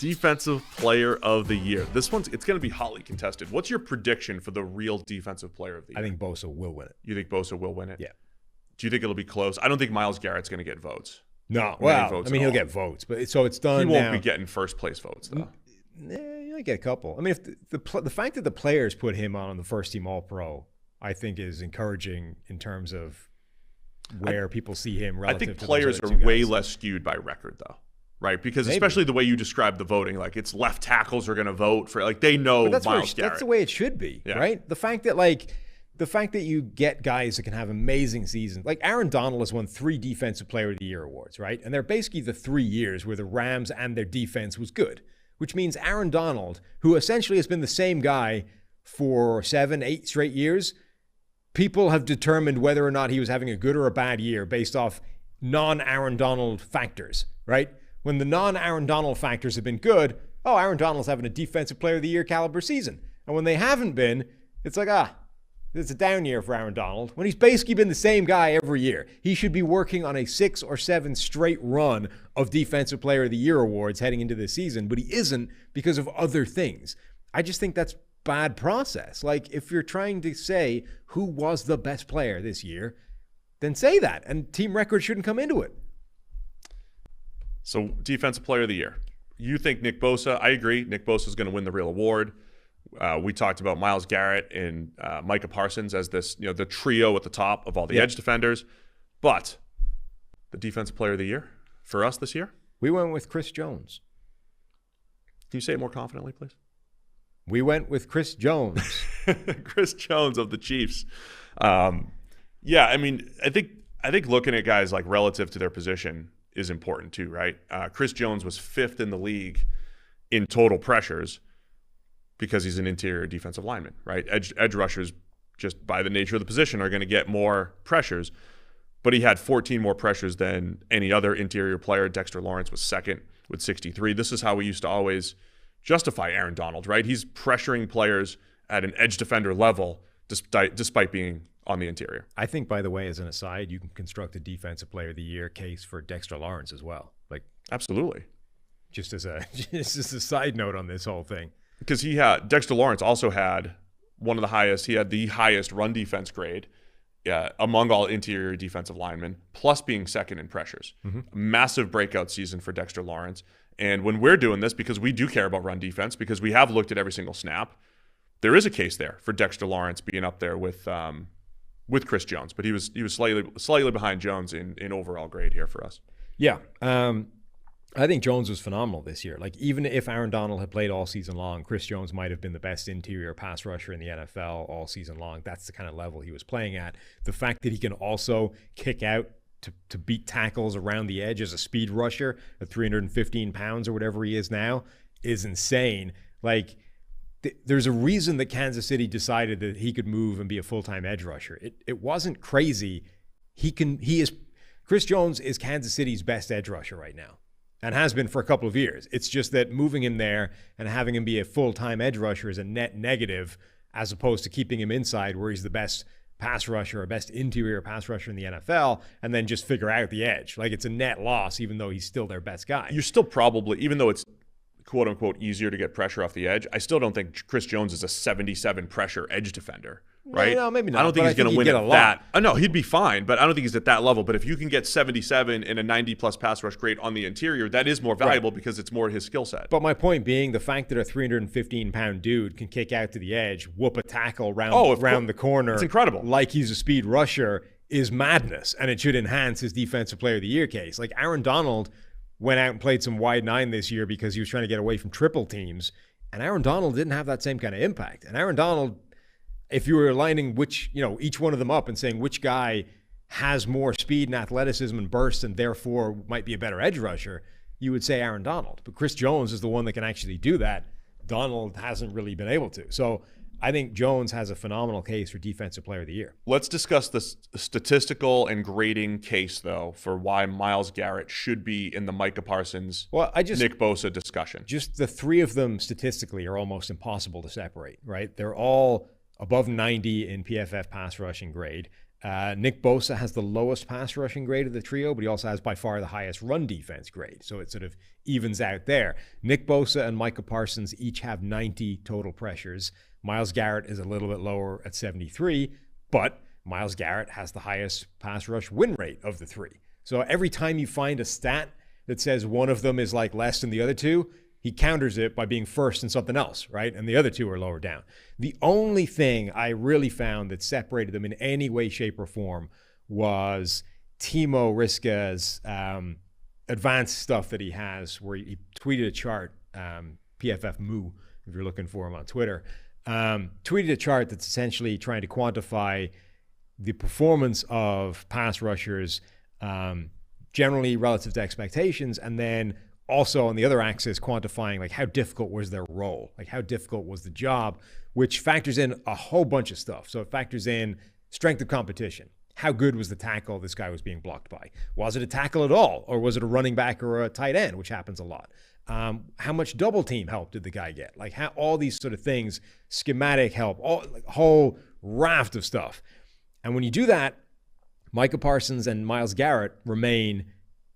Defensive Player of the Year. It's going to be hotly contested. What's your prediction for the real Defensive Player of the Year? I think Bosa will win it. You think Bosa will win it? Yeah. Do you think it'll be close? I don't think Myles Garrett's going to get votes. No. Well, I mean, he'll get votes, but so it's done. He won't now. be getting first place votes, though. He might get a couple. I mean, if the fact that the players put him on the first team All-Pro, I think is encouraging in terms of where people see him relative to I think players are way less skewed by record, though. Right, because especially the way you describe the voting, like it's left tackles are going to vote for, like they know Myles Garrett. That's the way it should be, right? The fact that you get guys that can have amazing seasons, like Aaron Donald has won 3 Defensive Player of the Year awards, right? And they're basically the 3 years where the Rams and their defense was good, which means Aaron Donald, who essentially has been the same guy for 7, 8 straight years, people have determined whether or not he was having a good or a bad year based off non-Aaron Donald factors, right? When the non-Aaron Donald factors have been good, Aaron Donald's having a Defensive Player of the Year caliber season. And when they haven't been, it's like, it's a down year for Aaron Donald. When he's basically been the same guy every year. He should be working on a 6 or 7 straight run of Defensive Player of the Year awards heading into this season, but he isn't because of other things. I just think that's bad process. Like, if you're trying to say who was the best player this year, then say that, and team record shouldn't come into it. So, Defensive Player of the Year. You think Nick Bosa? I agree. Nick Bosa is going to win the real award. We talked about Myles Garrett and Micah Parsons as this, the trio at the top of all the edge defenders. But the Defensive Player of the Year for us this year? We went with Chris Jones. Can you say it more confidently, please? We went with Chris Jones. Chris Jones of the Chiefs. I mean, I think looking at guys like relative to their position is important too, right? Chris Jones was 5th in the league in total pressures because he's an interior defensive lineman, right? Edge rushers, just by the nature of the position, are going to get more pressures, but he had 14 more pressures than any other interior player. Dexter Lawrence was 2nd with 63. This is how we used to always justify Aaron Donald, right? He's pressuring players at an edge defender level despite being on the interior. I think, by the way, as an aside, you can construct a Defensive Player of the Year case for Dexter Lawrence as well. Like, absolutely. Just as a side note on this whole thing. Because Dexter Lawrence also had he had the highest run defense grade among all interior defensive linemen, plus being 2nd in pressures. Mm-hmm. Massive breakout season for Dexter Lawrence. And when we're doing this, because we do care about run defense, because we have looked at every single snap, there is a case there for Dexter Lawrence being up there with Chris Jones, but he was slightly behind Jones in overall grade here for us. Yeah. I think Jones was phenomenal this year. Like, even if Aaron Donald had played all season long, Chris Jones might have been the best interior pass rusher in the NFL all season long. That's the kind of level he was playing at. The fact that he can also kick out to beat tackles around the edge as a speed rusher at 315 pounds or whatever he is now is insane. Like, there's a reason that Kansas City decided that he could move and be a full-time edge rusher. It wasn't crazy. Chris Jones is Kansas City's best edge rusher right now, and has been for a couple of years. It's just that moving him there and having him be a full-time edge rusher is a net negative, as opposed to keeping him inside where he's the best pass rusher or best interior pass rusher in the NFL, and then just figure out the edge. Like, it's a net loss, even though he's still their best guy. You're still probably, even though it's quote unquote easier to get pressure off the edge, I still don't think Chris Jones is a 77 pressure edge defender, right? No, maybe not. I don't think he's going to win at that. No, he'd be fine, but I don't think he's at that level. But if you can get 77 in a 90 plus pass rush grade on the interior, that is more valuable because it's more his skill set. But my point being, the fact that a 315 pound dude can kick out to the edge, whoop a tackle around the corner, it's incredible, like he's a speed rusher, is madness, and it should enhance his Defensive Player of the Year case. Like, Aaron Donald went out and played some wide 9 this year because he was trying to get away from triple teams. And Aaron Donald didn't have that same kind of impact. And Aaron Donald, if you were aligning each one of them up and saying which guy has more speed and athleticism and burst and therefore might be a better edge rusher, you would say Aaron Donald. But Chris Jones is the one that can actually do that. Donald hasn't really been able to. So I think Jones has a phenomenal case for Defensive Player of the Year. Let's discuss the statistical and grading case, though, for why Myles Garrett should be in the Micah Parsons, Nick Bosa discussion. Just the 3 of them statistically are almost impossible to separate, right? They're all above 90 in PFF pass rushing grade. Nick Bosa has the lowest pass rushing grade of the trio, but he also has by far the highest run defense grade. So it sort of evens out there. Nick Bosa and Micah Parsons each have 90 total pressures. Myles Garrett is a little bit lower at 73, but Myles Garrett has the highest pass rush win rate of the three. So every time you find a stat that says one of them is like less than the other two, he counters it by being first in something else, right? And the other two are lower down. The only thing I really found that separated them in any way, shape, or form was Timo Riska's advanced stuff that he has, where he tweeted a chart, PFF Moo, if you're looking for him on Twitter, tweeted a chart that's essentially trying to quantify the performance of pass rushers generally relative to expectations, and then also on the other axis quantifying like how difficult was their role, like how difficult was the job, which factors in a whole bunch of stuff. So it factors in strength of competition. How good was the tackle this guy was being blocked by? Was it a tackle at all? Or was it a running back or a tight end, which happens a lot? How much double team help did the guy get? Like how all these sort of things, schematic help, all like whole raft of stuff. And when you do that, Micah Parsons and Myles Garrett remain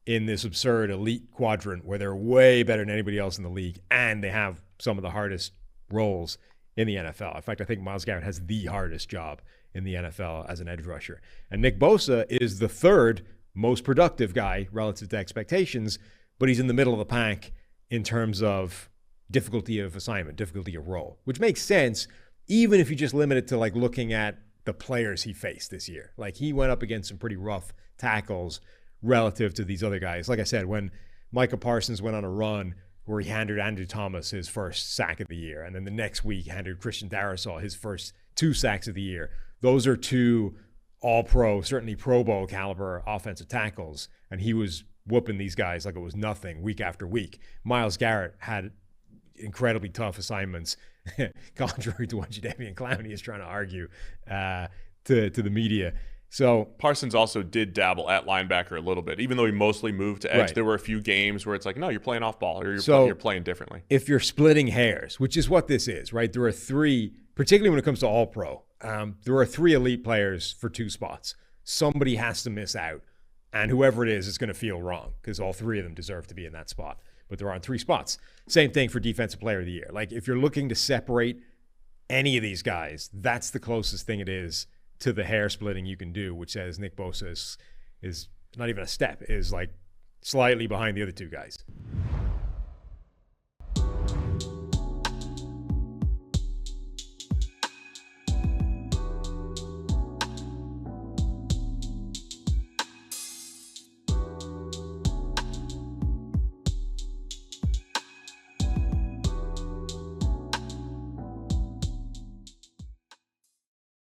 in this absurd elite quadrant where they're way better than anybody else in the league, and they have some of the hardest roles in the NFL. In fact, I think Myles Garrett has the hardest job in the NFL as an edge rusher. And Nick Bosa is the third most productive guy relative to expectations, but he's in the middle of the pack in terms of difficulty of assignment, difficulty of role, which makes sense even if you just limit it to like looking at the players he faced this year. Like he went up against some pretty rough tackles relative to these other guys. Like I said, when Micah Parsons went on a run where he handed Andrew Thomas his first sack of the year, and then the next week handed Christian Darrisaw his first 2 sacks of the year, those are 2 all-pro, certainly Pro Bowl caliber offensive tackles, and he was whooping these guys like it was nothing week after week. Myles Garrett had incredibly tough assignments, contrary to what Jadeveon Clowney is trying to argue to the media. So Parsons also did dabble at linebacker a little bit, even though he mostly moved to edge. Right. There were a few games where it's like, no, you're playing off ball, or you're playing differently. If you're splitting hairs, which is what this is, right? There are 3, particularly when it comes to All-Pro, there are 3 elite players for 2 spots. Somebody has to miss out, and whoever it is going to feel wrong because all 3 of them deserve to be in that spot. But there aren't 3 spots. Same thing for Defensive Player of the Year. Like if you're looking to separate any of these guys, that's the closest thing it is to the hair splitting you can do, which says Nick Bosa is not even a step, is like slightly behind the other 2 guys.